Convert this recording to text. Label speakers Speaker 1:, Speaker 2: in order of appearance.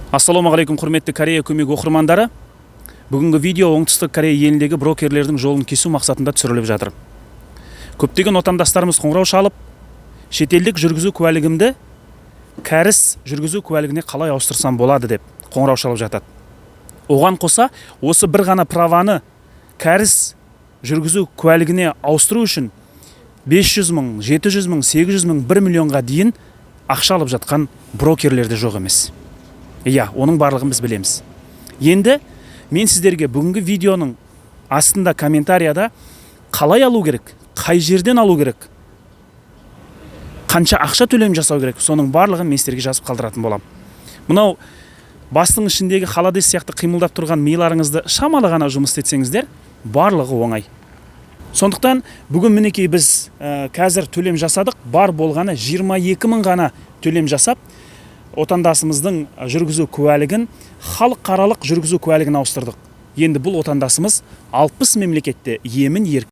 Speaker 1: Ассалаумағалейкум, құрметті Корея көмек оқырмандары. Бүгінгі видео оңтүстік Корея еліндегі брокерлердің жолын кесу мақсатында түсіріліп жатыр. Көптеген отандастарымыз қоңырау шалып, шетелдік жүргізу куәлігімді кәріс жүргізу куәлігіне қалай ауыстырсам болады деп қоңырау шалып жатады. Оған қоса, осы бір ғана праваны кәріс жүргізу куәлігіне ауыстыру үшін 500 мың, 700 мың, 800 мың, 1 миллионға дейін ақша алып жатқан брокерлерде жоқ емес. Иә, оның барлығын біз білеміз. Енді мен сіздерге бүгінгі видеоның астында комментарияда қалай алу керек, қай жерден алу керек, қанша ақша төлем жасау керек, соның барлығын мен сіздерге жазып қалдыратын болам. Мынау бастың ішіндегі холодес сияқты қимылдап тұрған миларыңызды шамалы ғана жұмыс істетсеңіздер, барлығы оңай. Сондықтан бүгін мінекей біз қазір төлем жасадық, бар болғаны 22 мың ғана төлем жасап, отандасымыздың жүргізу куәлігін халықаралық жүргізу куәлігін ауыстырдық. Енді бұл отандасымыз 60 мемлекетте емін еркін